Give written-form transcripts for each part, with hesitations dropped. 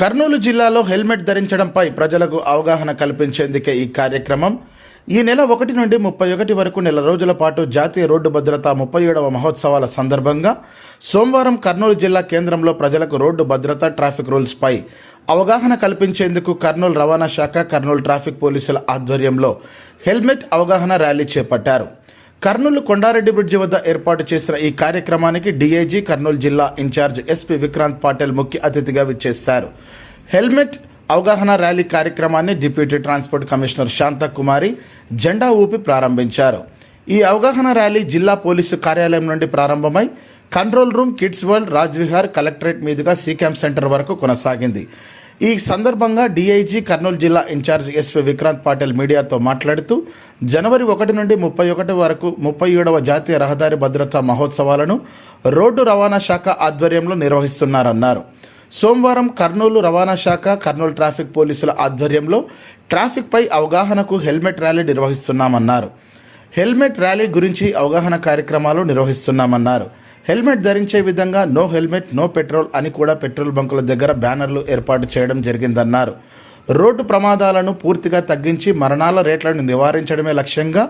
కర్నూలు జిల్లాలో హెల్మెట్ ధరించడంపై ప్రజలకు అవగాహన కల్పించేందుకే ఈ కార్యక్రమం ఈ నెల 1 నుండి 31 వరకు నెల రోజుల పాటు జాతీయ రోడ్డు భద్రత 37వ మహోత్సవాల సందర్భంగా సోమవారం కర్నూలు జిల్లా కేంద్రంలో ప్రజలకు రోడ్డు భద్రత ట్రాఫిక్ రూల్స్ పై అవగాహన కల్పించేందుకు కర్నూలు రవాణా శాఖ కర్నూలు ట్రాఫిక్ పోలీసుల ఆధ్వర్యంలో హెల్మెట్ అవగాహన ర్యాలీ చేపట్టారు. కర్నూలు కొండారెడ్డి బ్రిడ్జి వద్ద ఏర్పాటు చేసిన ఈ కార్యక్రమానికి డీఐజీ కర్నూలు జిల్లా ఇన్ఛార్జ్ ఎస్పీ విక్రాంత్ పాటిల్ ముఖ్య అతిథిగా విచ్చేశారు. హెల్మెట్ అవగాహన ర్యాలీ కార్యక్రమాన్ని డిప్యూటీ ట్రాన్స్పోర్ట్ కమిషనర్ శాంతకుమారి జెండా ఊపి ప్రారంభించారు. ఈ అవగాహన ర్యాలీ జిల్లా పోలీసు కార్యాలయం నుండి ప్రారంభమై control room, kids world, Raj Vihar, collectorate మీదుగా సీక్యాంప్ సెంటర్ వరకు కొనసాగింది. ఈ సందర్భంగా డీఐజీ కర్నూలు జిల్లా ఇన్ఛార్జ్ ఎస్పీ విక్రాంత్ పాటిల్ మీడియాతో మాట్లాడుతూ జనవరి 1 నుండి 31 వరకు 37వ జాతీయ రహదారి భద్రతా మహోత్సవాలను రోడ్డు రవాణా శాఖ ఆధ్వర్యంలో నిర్వహిస్తున్నారన్నారు. సోమవారం కర్నూలు రవాణా శాఖ కర్నూలు ట్రాఫిక్ పోలీసుల ఆధ్వర్యంలో ట్రాఫిక్ పై అవగాహనకు హెల్మెట్ ర్యాలీ నిర్వహిస్తున్నామన్నారు. హెల్మెట్ ర్యాలీ గురించి అవగాహన కార్యక్రమాలు నిర్వహిస్తున్నామన్నారు. హెల్మెట్ ధరించే విధంగా నో హెల్మెట్ నో పెట్రోల్ అని కూడా పెట్రోల్ బంకుల దగ్గర బ్యానర్లు ఏర్పాటు చేయడం జరిగిందన్నారు. రోడ్డు ప్రమాదాలను పూర్తిగా తగ్గించి మరణాల రేట్లను నివారించడమే లక్ష్యంగా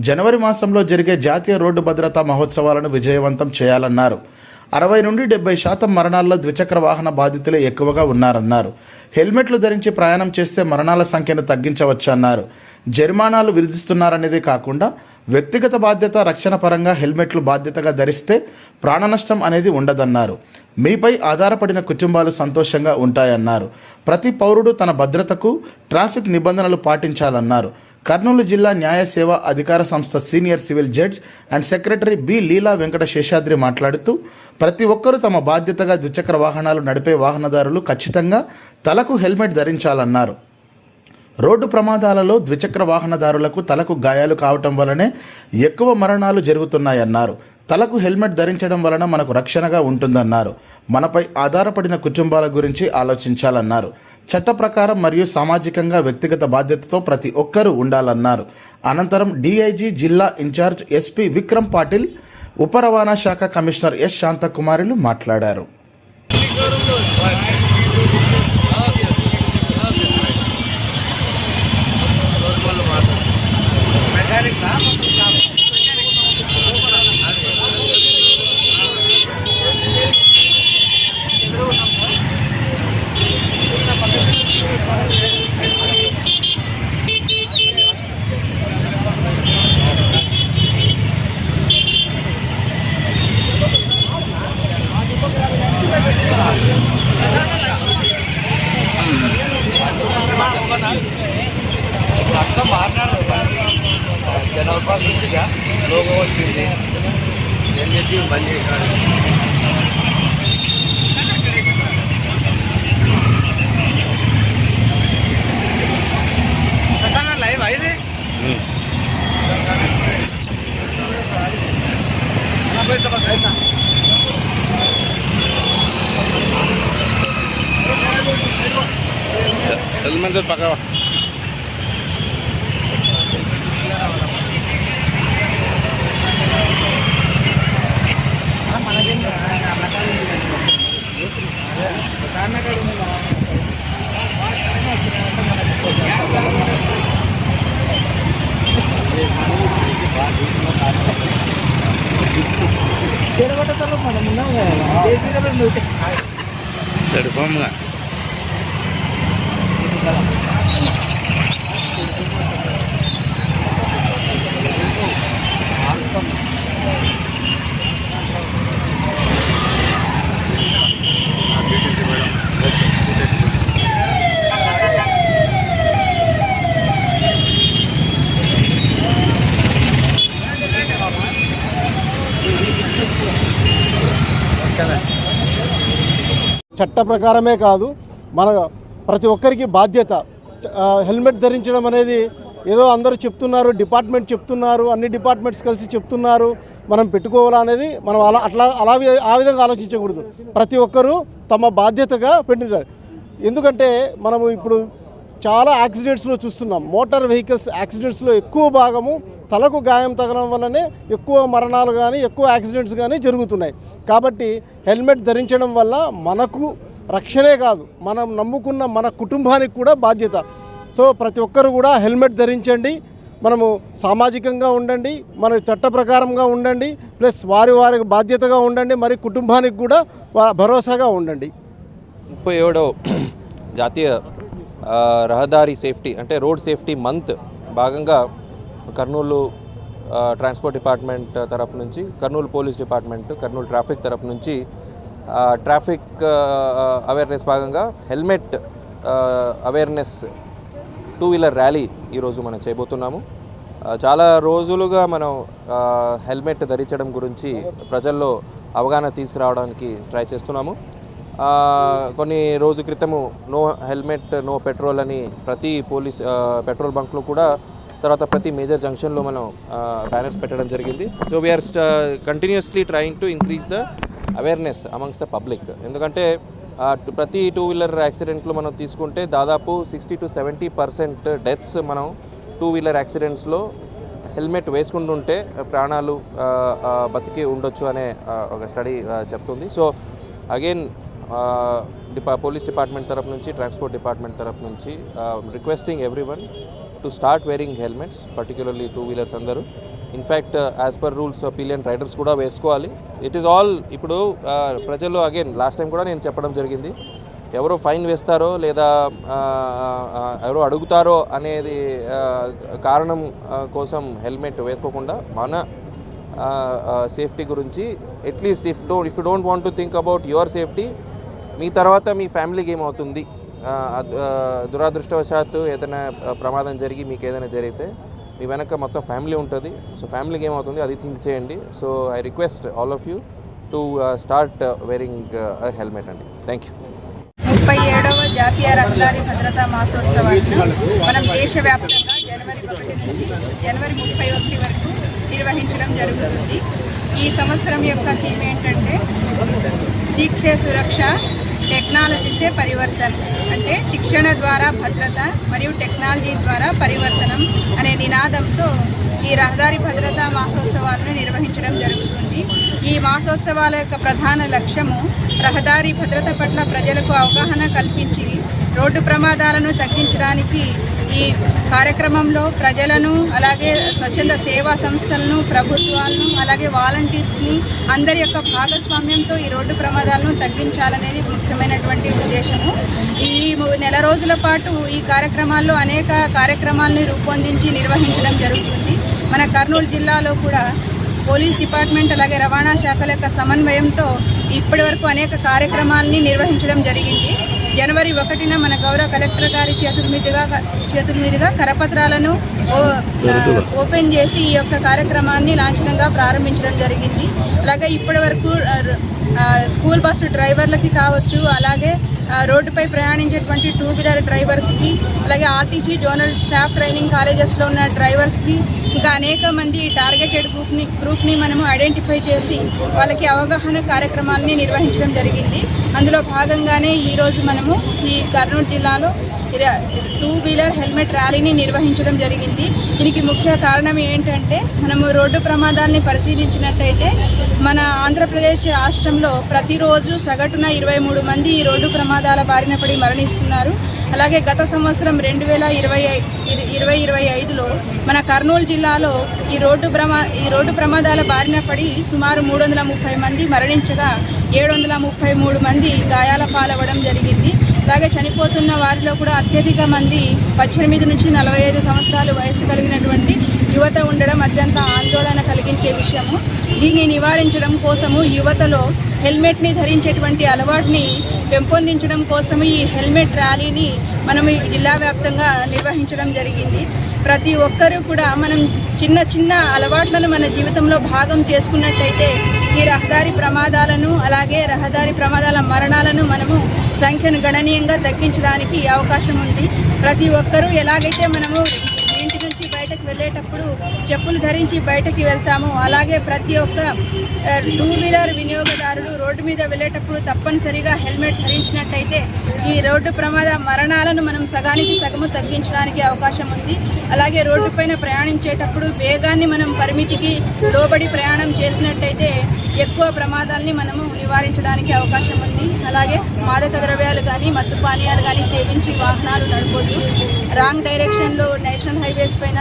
జనవరి మాసంలో జరిగే జాతీయ రోడ్డు భద్రతా మహోత్సవాలను విజయవంతం చేయాలన్నారు. 60 నుండి 70% మరణాల్లో ద్విచక్ర వాహన బాధితులే ఎక్కువగా ఉన్నారన్నారు. హెల్మెట్లు ధరించి ప్రయాణం చేస్తే మరణాల సంఖ్యను తగ్గించవచ్చన్నారు. జరిమానాలు విధిస్తున్నారనేదే కాకుండా వ్యక్తిగత బాధ్యత రక్షణ పరంగా హెల్మెట్లు బాధ్యతగా ధరిస్తే ప్రాణ నష్టం అనేది ఉండదన్నారు. మీపై ఆధారపడిన కుటుంబాలు సంతోషంగా ఉంటాయన్నారు. ప్రతి పౌరుడు తన భద్రతకు ట్రాఫిక్ నిబంధనలు పాటించాలన్నారు. కర్నూలు జిల్లా న్యాయ సేవా అధికార సంస్థ senior civil judge and secretary B Leela Venkata Seshadri మాట్లాడుతూ ప్రతి ఒక్కరూ తమ బాధ్యతగా ద్విచక్ర వాహనాలు నడిపే వాహనదారులు ఖచ్చితంగా తలకు హెల్మెట్ ధరించాలన్నారు. రోడ్డు ప్రమాదాలలో ద్విచక్ర వాహనదారులకు తలకు గాయాలు కావటం వలనే ఎక్కువ మరణాలు జరుగుతున్నాయన్నారు. తలకు హెల్మెట్ ధరించడం వలన మనకు రక్షణగా ఉంటుందన్నారు. మనపై ఆధారపడిన కుటుంబాల గురించి ఆలోచించాలన్నారు. చట్ట ప్రకారం మరియు సామాజికంగా వ్యక్తిగత బాధ్యతతో ప్రతి ఒక్కరూ ఉండాలన్నారు. అనంతరం డీఐజీ జిల్లా ఇన్ఛార్జ్ ఎస్పీ విక్రమ్ పాటిల్, ఉప రవాణా శాఖ కమిషనర్ ఎస్ శాంతకుమారులు మాట్లాడారు. అర్థం మాట్లాడదు జనవరి నుంచిగా లోగో వచ్చింది ఏం చెప్పి బంద్ చేశాడు. లైవ్ అయింది హెల్మెట్ పక్క సరిపోగా చట్ట ప్రకారమే కాదు, మన ప్రతి ఒక్కరికి బాధ్యత. హెల్మెట్ ధరించడం అనేది ఏదో అందరూ చెప్తున్నారు, డిపార్ట్మెంట్ చెప్తున్నారు, అన్ని డిపార్ట్మెంట్స్ కలిసి చెప్తున్నారు మనం పెట్టుకోవాలా అనేది మనం ఆ విధంగా ఆలోచించకూడదు. ప్రతి ఒక్కరూ తమ బాధ్యతగా పెట్టినారు. ఎందుకంటే మనము ఇప్పుడు చాలా యాక్సిడెంట్స్లో చూస్తున్నాం. మోటార్ వెహికల్స్ యాక్సిడెంట్స్లో ఎక్కువ భాగము తలకు గాయం తగలడం వల్లనే ఎక్కువ మరణాలు కానీ ఎక్కువ యాక్సిడెంట్స్ కానీ జరుగుతున్నాయి. కాబట్టి హెల్మెట్ ధరించడం వల్ల మనకు రక్షణే కాదు, మనం నమ్ముకున్న మన కుటుంబానికి కూడా బాధ్యత. సో ప్రతి ఒక్కరు కూడా హెల్మెట్ ధరించండి, మనము సామాజికంగా ఉండండి, మన చట్ట ప్రకారంగా ఉండండి, ప్లస్ వారికి బాధ్యతగా ఉండండి, మరి కుటుంబానికి కూడా భరోసాగా ఉండండి. 37వ జాతీయ రహదారి సేఫ్టీ అంటే రోడ్ సేఫ్టీ మంత్ భాగంగా కర్నూలు ట్రాన్స్పోర్ట్ డిపార్ట్మెంట్ తరఫు నుంచి, Kurnool police department, Kurnool traffic తరఫు నుంచి ట్రాఫిక్ అవేర్నెస్ భాగంగా హెల్మెట్ అవేర్నెస్ 2-వీలర్ ర్యాలీ ఈరోజు మనం చేయబోతున్నాము. చాలా రోజులుగా మనం హెల్మెట్ ధరించడం గురించి ప్రజల్లో అవగాహన తీసుకురావడానికి ట్రై చేస్తున్నాము. కొన్ని రోజు క్రితము నో హెల్మెట్ నో పెట్రోల్ అని ప్రతి పోలీస్ పెట్రోల్ బంక్లో కూడా, తర్వాత ప్రతి మేజర్ జంక్షన్లో మనం బ్యానర్స్ పెట్టడం జరిగింది. So we are continuously trying to increase the awareness amongst the public. ఎందుకంటే ప్రతి 2-వీలర్ యాక్సిడెంట్లు మనం తీసుకుంటే దాదాపు 60 to 70% డెత్స్ మనం 2-వీలర్ యాక్సిడెంట్స్లో హెల్మెట్ వేసుకుంటుంటే ప్రాణాలు బతికి ఉండొచ్చు అనే ఒక స్టడీ చెప్తుంది. సో అగైన్ పోలీస్ డిపార్ట్మెంట్ తరఫు నుంచి, ట్రాన్స్పోర్ట్ డిపార్ట్మెంట్ తరఫు నుంచి requesting everyone to start wearing helmets, particularly two wheelers అందరూ. In fact as per rules pillion riders కూడా వేసుకోవాలి. ఇట్ ఈస్ ఆల్ ఇప్పుడు ప్రజలు అగైన్ లాస్ట్ టైం కూడా నేను చెప్పడం జరిగింది, ఎవరో ఫైన్ వేస్తారో లేదా ఎవరో అడుగుతారో అనేది కారణం కోసం హెల్మెట్ వేసుకోకుండా మన సేఫ్టీ గురించి at least if you don't want to think about your safety, మీ తర్వాత మీ ఫ్యామిలీకి ఏమవుతుంది, దురదృష్టవశాత్తు ఏదైనా ప్రమాదం జరిగి మీకు ఏదైనా జరిగితే మీ వెనక మొత్తం ఫ్యామిలీ ఉంటుంది. సో ఫ్యామిలీకి ఏమవుతుంది అది థింక్ చేయండి. So I request all of you to start wearing helmet అండి. Thank you. 37వ జాతీయ రహదారి భద్రతా మాసోత్సవాలను మనం దేశవ్యాప్తంగా జనవరి 1 నుంచి జనవరి 31 వరకు నిర్వహించడం జరుగుతుంది. ఈ సంవత్సరం యొక్క థీమ్ ఏంటంటే శిక్షే సురక్ష, టెక్నాలజీసే పరివర్తన్, అంటే శిక్షణ ద్వారా భద్రత మరియు టెక్నాలజీ ద్వారా పరివర్తనం అనే నినాదంతో ఈ రహదారి భద్రతా మాసోత్సవాలను నిర్వహించడం జరుగుతుంది. ఈ మాసోత్సవాల యొక్క ప్రధాన లక్ష్యము రహదారి భద్రత పట్ల ప్రజలకు అవగాహన కల్పించి రోడ్డు ప్రమాదాలను తగ్గించడానికి ఈ కార్యక్రమంలో ప్రజలను, అలాగే స్వచ్ఛంద సేవా సంస్థలను, ప్రభుత్వాలను, అలాగే వాలంటీర్స్ని అందరి యొక్క భాగస్వామ్యంతో ఈ రోడ్డు ప్రమాదాలను తగ్గించాలనేది ముఖ్యమైనటువంటి ఉద్దేశము. ఈ నెల రోజుల పాటు ఈ కార్యక్రమాల్లో అనేక కార్యక్రమాలను రూపొందించి నిర్వహించడం జరుగుతుంది. మన కర్నూలు జిల్లాలో కూడా పోలీస్ డిపార్ట్మెంట్ అలాగే రవాణా శాఖల యొక్క సమన్వయంతో ఇప్పటి వరకు అనేక కార్యక్రమాలని నిర్వహించడం జరిగింది. జనవరి 1న మన గౌరవ కలెక్టర్ గారి చేతుల మీదుగా కరపత్రాలను ఓపెన్ చేసి ఈ యొక్క కార్యక్రమాన్ని లాంఛనంగా ప్రారంభించడం జరిగింది. అలాగే ఇప్పటి వరకు స్కూల్ బస్సు డ్రైవర్లకి కావచ్చు, అలాగే రోడ్డుపై ప్రయాణించేటువంటి 2-వీలర్ డ్రైవర్స్కి, అలాగే ఆర్టీసీ జోనల్ స్టాఫ్ ట్రైనింగ్ కాలేజెస్లో ఉన్న డ్రైవర్స్కి, ఇంకా అనేక మంది టార్గెటెడ్ గ్రూప్ని మనము ఐడెంటిఫై చేసి వాళ్ళకి అవగాహన కార్యక్రమాలని నిర్వహించడం జరిగింది. అందులో భాగంగానే ఈరోజు మనము ఈ కర్నూలు జిల్లాలో 2-వీలర్ హెల్మెట్ ర్యాలీని నిర్వహించడం జరిగింది. దీనికి ముఖ్య కారణం ఏంటంటే, మనము రోడ్డు ప్రమాదాలని పరిశీలించినట్టయితే మన ఆంధ్రప్రదేశ్ రాష్ట్రంలో ప్రతిరోజు సగటున 23 మంది ఈ రోడ్డు ప్రమాదాల బారిన పడి మరణిస్తున్నారు. అలాగే గత సంవత్సరం 2025లో మన కర్నూలు జిల్లాలో ఈ రోడ్డు ప్రమాదాల బారిన పడి సుమారు 330 మంది మరణించగా 733 మంది గాయాల పాలవ్వడం జరిగింది. అలాగే చనిపోతున్న వారిలో కూడా అత్యధిక మంది 18 నుంచి 45 సంవత్సరాలు వయసు కలిగినటువంటి యువత ఉండడం అత్యంత ఆందోళన కలిగించే విషయము. దీన్ని నివారించడం కోసము యువతలో హెల్మెట్ని ధరించేటువంటి అలవాటుని పెంపొందించడం కోసము ఈ హెల్మెట్ ర్యాలీని మనము జిల్లా వ్యాప్తంగా నిర్వహించడం జరిగింది. ప్రతి ఒక్కరూ కూడా మనం చిన్న చిన్న అలవాట్లను మన జీవితంలో భాగం చేసుకున్నట్టయితే ఈ రహదారి ప్రమాదాలను, అలాగే రహదారి ప్రమాదాల మరణాలను మనము సంఖ్యను గణనీయంగా తగ్గించడానికి అవకాశం ఉంది. ప్రతి ఒక్కరూ ఎలాగైతే మనము ఇంటి నుంచి బయటకు వెళ్ళేటప్పుడు చెప్పులు ధరించి బయటకి వెళ్తాము. అలాగే ప్రతి ఒక్క టూ వీలర్ వినియోగదారుడు రోడ్డు మీద వెళ్ళేటప్పుడు తప్పనిసరిగా హెల్మెట్ ధరించినట్టయితే ఈ రోడ్డు ప్రమాద మరణాలను మనం సగానికి సగము తగ్గించడానికి అవకాశం ఉంది. అలాగే రోడ్డుపైన ప్రయాణించేటప్పుడు వేగాన్ని మనం పరిమితికి లోబడి ప్రయాణం చేసినట్టయితే ఎక్కువ ప్రమాదాలని మనము నివారించడానికి అవకాశం ఉంది. అలాగే మాదక ద్రవ్యాలు కానీ మత్తు పానీయాలు కానీ సేవించి వాహనాలు నడపొద్దు. రాంగ్ డైరెక్షన్లో నేషనల్ హైవేస్ పైన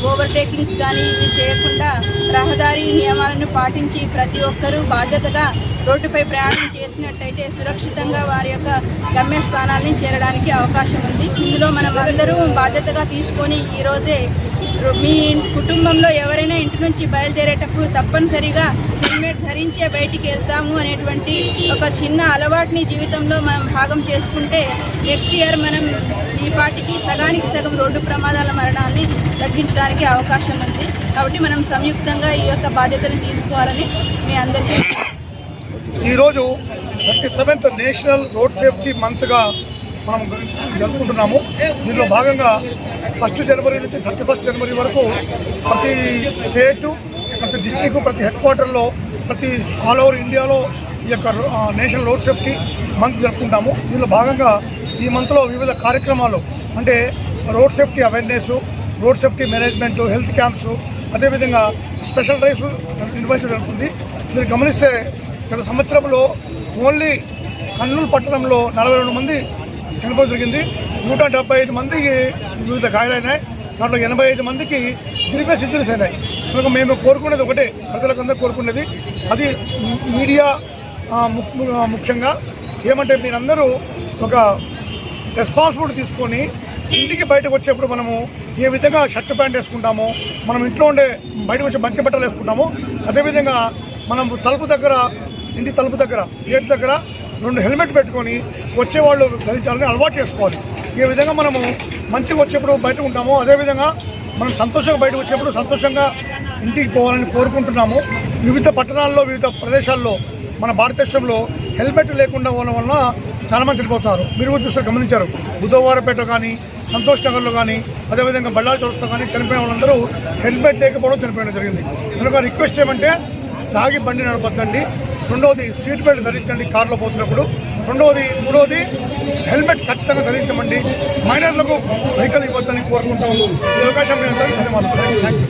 ఓవర్టేకింగ్స్ కానీ ఇవి చేయకుండా రహదారి నియమాలను పాటించి ప్రతి ఒక్కరూ బాధ్యతగా రోడ్డుపై ప్రయాణం చేసినట్టయితే సురక్షితంగా వారి యొక్క గమ్యస్థానాల్ని చేరడానికి అవకాశం ఉంది. ఇందులో మనం అందరూ బాధ్యతగా తీసుకొని ఈరోజే మీ కుటుంబంలో ఎవరైనా ఇంటి నుంచి బయలుదేరేటప్పుడు తప్పనిసరిగా హెల్మెట్ ధరించే బయటికి వెళ్తాము అనేటువంటి ఒక చిన్న అలవాటుని జీవితంలో మనం భాగం చేసుకుంటే నెక్స్ట్ ఇయర్ మనం ఈ పాటికి సగానికి సగం రోడ్డు ప్రమాదాల మరణాలని తగ్గించడానికి అవకాశం ఉంది. కాబట్టి మనం సంయుక్తంగా ఈ యొక్క బాధ్యతను తీసుకోవాలని మీ అందరికీ ఈరోజు 37th నేషనల్ రోడ్ సేఫ్టీ మంత్గా మనం జరుపుకుంటున్నాము. దీనిలో భాగంగా 1 జనవరి నుంచి 31 జనవరి వరకు ప్రతి స్టేటు, ప్రతి డిస్టిక్, ప్రతి హెడ్ క్వార్టర్లో, ప్రతి ఆల్ ఓవర్ ఇండియాలో ఈ యొక్క నేషనల్ రోడ్ సేఫ్టీ మంత్ జరుపుకుంటాము. దీనిలో భాగంగా ఈ మంత్లో వివిధ కార్యక్రమాలు అంటే road safety awareness, road safety management, health camps, అదేవిధంగా స్పెషల్ డ్రైవ్స్ నిర్వహించడం జరుగుతుంది. మీరు గమనిస్తే గత సంవత్సరంలో ఓన్లీ కర్నూలు పట్టణంలో 42 మంది చనిపోవడం జరిగింది. 175 మందికి వివిధ గాయాలైనాయి. దాంట్లో 85 మందికి గ్రీవియస్ ఇంజరీస్ అయినాయి. కనుక మేము కోరుకునేది ఒకటే, ప్రజలకు అందరూ కోరుకునేది అది మీడియా ముఖ్యంగా ఏమంటే మీరందరూ ఒక రెస్పాన్సిబిలిటీ తీసుకొని ఇంటికి బయటకు వచ్చేప్పుడు మనము ఏ విధంగా షర్ట్ ప్యాంట్ వేసుకుంటామో, మనం ఇంట్లో ఉండే బయటకు వచ్చే మంచి బట్టలు వేసుకుంటామో, అదేవిధంగా మనం ఇంటి తలుపు దగ్గర గేట్ దగ్గర 2 హెల్మెట్ పెట్టుకొని వచ్చేవాళ్ళు ధరించాలని అలవాటు చేసుకోవాలి. ఈ విధంగా మనము మంచిగా వచ్చేప్పుడు బయట ఉంటామో అదేవిధంగా మనం సంతోషంగా బయటకు వచ్చేప్పుడు సంతోషంగా ఇంటికి పోవాలని కోరుకుంటున్నాము. వివిధ పట్టణాల్లో, వివిధ ప్రదేశాల్లో మన భారతదేశంలో హెల్మెట్ లేకుండా ఉండడం వలన చాలామంది చనిపోతున్నారు. మీరు కూడా చూస్తే గమనించారు. బుధవారపేట కానీ, సంతోష్ నగర్లో కానీ, అదేవిధంగా బళ్ళారి చౌరస్తా కానీ చనిపోయిన వాళ్ళందరూ హెల్మెట్ లేకపోవడం చనిపోవడం జరిగింది. కనుక రిక్వెస్ట్ ఏమంటే తాగి బండి నడపద్దండి. రెండవది సీట్ బెల్ట్ ధరించండి కారులో పోతున్నప్పుడు. మూడవది హెల్మెట్ ఖచ్చితంగా ధరించమండి. మైనర్లకు వెహికల్ ఇవ్వద్దని కోరుకుంటాము. ఈ అవకాశం ధన్యవాదాలు. Thank you.